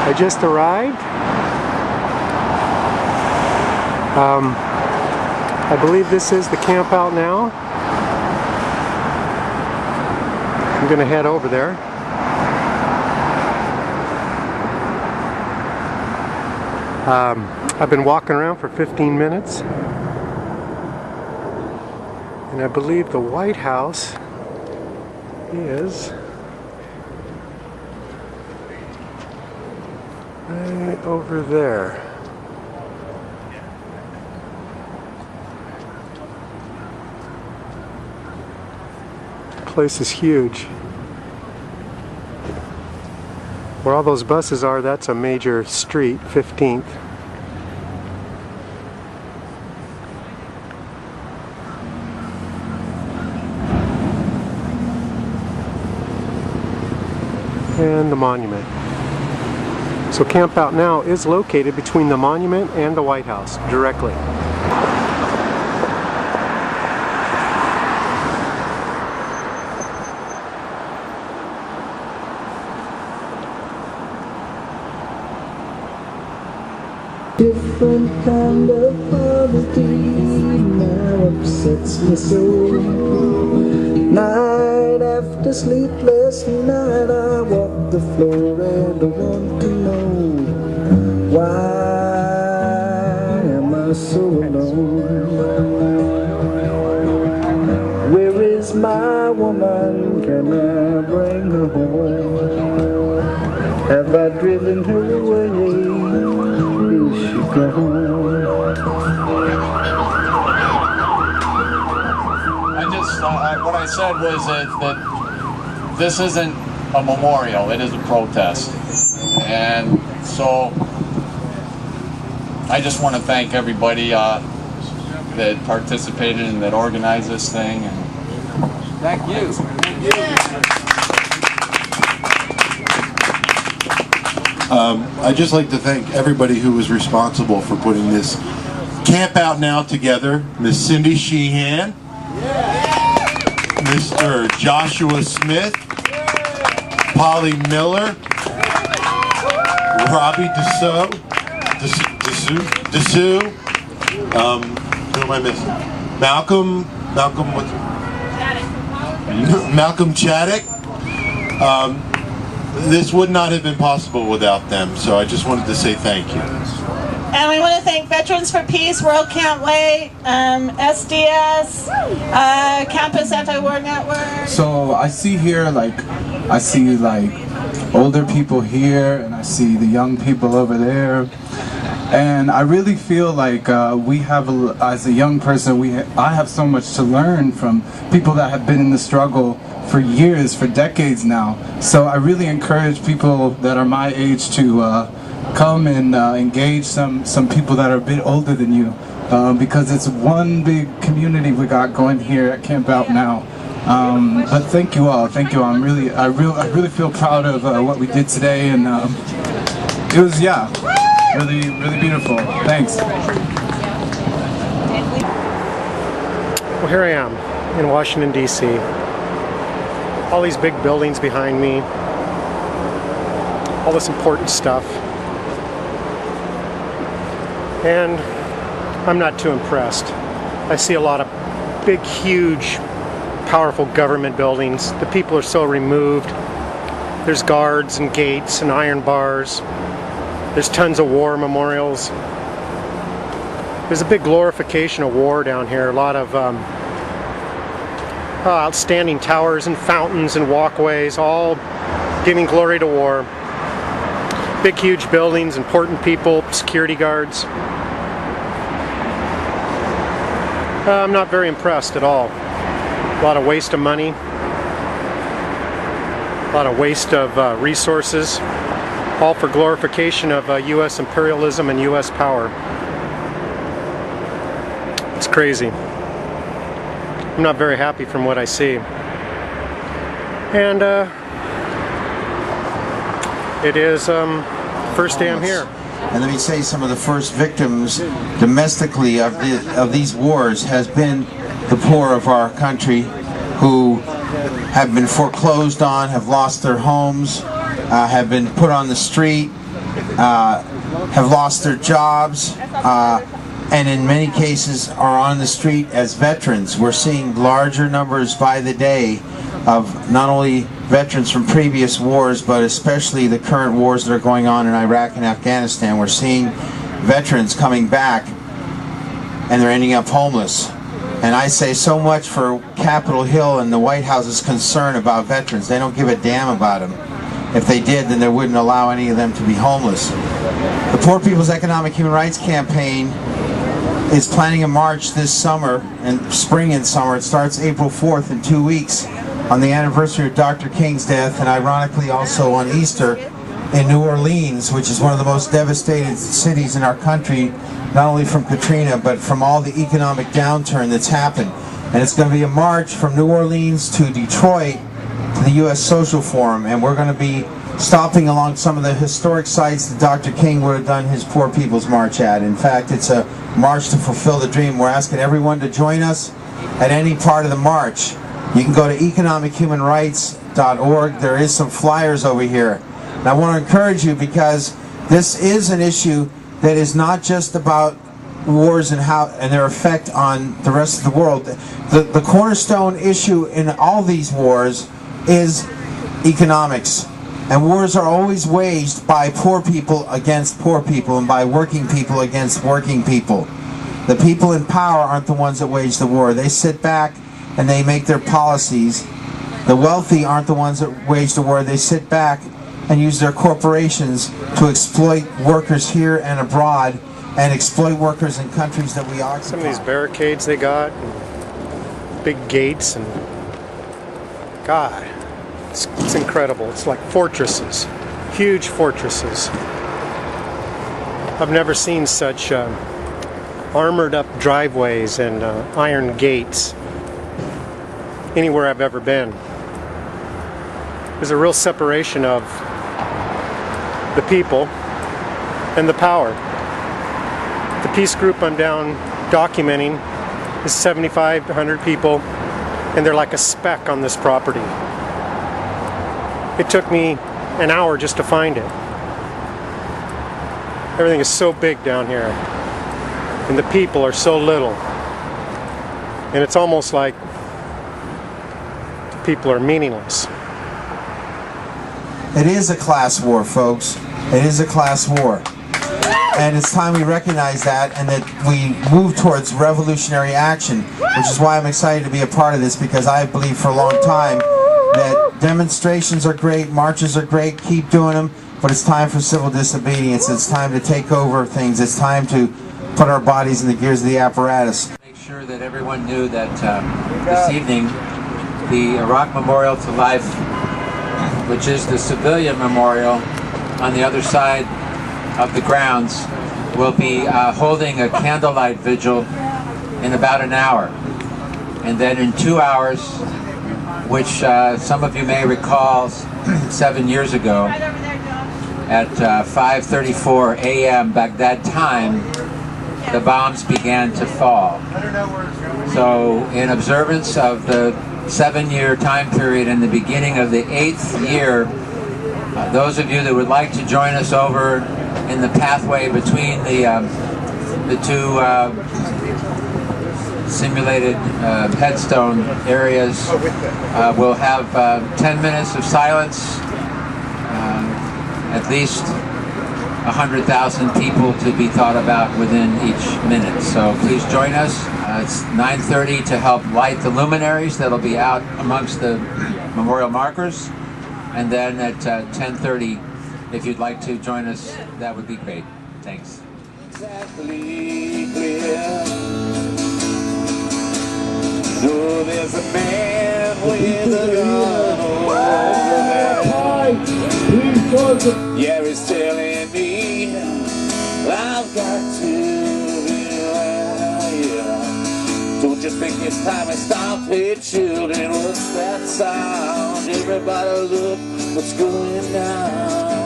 I just arrived. I believe this is the camp out now. I'm gonna head over there. I've been walking around for 15 minutes, and I believe the White House is right over there. The place is huge. Where all those buses are, that's a major street, 15th. And the monument. So Camp Out Now is located between the monument and the White House, directly. Different kind of poverty now upsets me so. Night after sleepless night, I walk the floor and I want to know, why am I so alone? Where is my woman? Can I bring her home? Have I driven her away? Is she gone? What I said was that this isn't a memorial, it is a protest. And so I just want to thank everybody that participated and that organized this thing. And thank you. Thank you. I'd just like to thank everybody who was responsible for putting this Camp Out Now together. Miss Cindy Sheehan, Mr. Joshua Smith, Polly Miller, Robbie Dessau, who am I missing? Malcolm Chaddick. This would not have been possible without them, so I just wanted to say thank you. And I want to thank Veterans for Peace, World Can't Wait, SDS, Campus Anti-War Network. So I see here, I see older people here, and I see the young people over there. And I really feel like we have, as a young person, I have so much to learn from people that have been in the struggle for years, for decades now. So I really encourage people that are my age to come and engage some people that are a bit older than you, because it's one big community we got going here at Camp Out Now. But thank you all. I really feel proud of what we did today, and it was, yeah, really beautiful. Thanks. Well, here I am in Washington, D.C. All these big buildings behind me, all this important stuff. And I'm not too impressed. I see a lot of big, huge, powerful government buildings. The people are so removed. There's guards and gates and iron bars. There's tons of war memorials. There's a big glorification of war down here. A lot of outstanding towers and fountains and walkways, all giving glory to war. Big, huge buildings, important people, security guards. I'm not very impressed at all. A lot of waste of money. A lot of waste of resources. All for glorification of U.S. imperialism and U.S. power. It's crazy. I'm not very happy from what I see. And it is first day I'm here. And let me say, some of the first victims domestically of these wars has been the poor of our country, who have been foreclosed on, have lost their homes, have been put on the street, have lost their jobs, and in many cases are on the street as veterans. We're seeing larger numbers by the day of not only veterans from previous wars, but especially the current wars that are going on in Iraq and Afghanistan. We're seeing veterans coming back and they're ending up homeless. And I say so much for Capitol Hill and the White House's concern about veterans. They don't give a damn about them. If they did, then they wouldn't allow any of them to be homeless. The Poor People's Economic Human Rights Campaign is planning a march this summer, and spring and summer. It starts April 4th in 2 weeks on the anniversary of Dr. King's death, and ironically also on Easter in New Orleans, which is one of the most devastated cities in our country, not only from Katrina, but from all the economic downturn that's happened. And it's going to be a march from New Orleans to Detroit to the U.S. Social Forum, and we're going to be stopping along some of the historic sites that Dr. King would have done his Poor People's March at. In fact, it's a march to fulfill the dream. We're asking everyone to join us at any part of the march. You can go to economichumanrights.org. There is some flyers over here. And I want to encourage you, because this is an issue that is not just about wars and their effect on the rest of the world. The cornerstone issue in all these wars is economics. And wars are always waged by poor people against poor people, and by working people against working people. The people in power aren't the ones that wage the war. They sit back and they make their policies. The wealthy aren't the ones that wage the war. They sit back and use their corporations to exploit workers here and abroad, and exploit workers in countries that we occupy. Some of these barricades they got, and big gates, and God, it's incredible. It's like fortresses, huge fortresses. I've never seen such armored up driveways and iron gates anywhere I've ever been. There's a real separation of the people and the power. The peace group I'm down documenting is 75 to 100 people, and they're like a speck on this property. It took me an hour just to find it. Everything is so big down here, and the people are so little, and it's almost like the people are meaningless. It is a class war, folks. It is a class war. And it's time we recognize that, and that we move towards revolutionary action, which is why I'm excited to be a part of this, because I believe for a long time that demonstrations are great, marches are great, keep doing them, but it's time for civil disobedience. It's time to take over things. It's time to put our bodies in the gears of the apparatus. Make sure that everyone knew that this evening the Iraq Memorial to Life, which is the civilian memorial on the other side of the grounds, will be holding a candlelight vigil in about an hour. And then in 2 hours, which some of you may recall 7 years ago, at 5:34 a.m. Baghdad time, the bombs began to fall. So in observance of the 7-year time period and the beginning of the 8th year, those of you that would like to join us over in the pathway between the two simulated headstone areas, we'll have 10 minutes of silence, at least 100,000 people to be thought about within each minute. So please join us. It's 9:30 to help light the luminaries that'll be out amongst the memorial markers. And then at 10:30, if you'd like to join us, that would be great. Thanks. Exactly clear. So there's a man with a gun over there. Yeah, he's telling me I've got to be right. Don't you think it's time to stop? Hey children, what's that sound? Everybody look what's going down.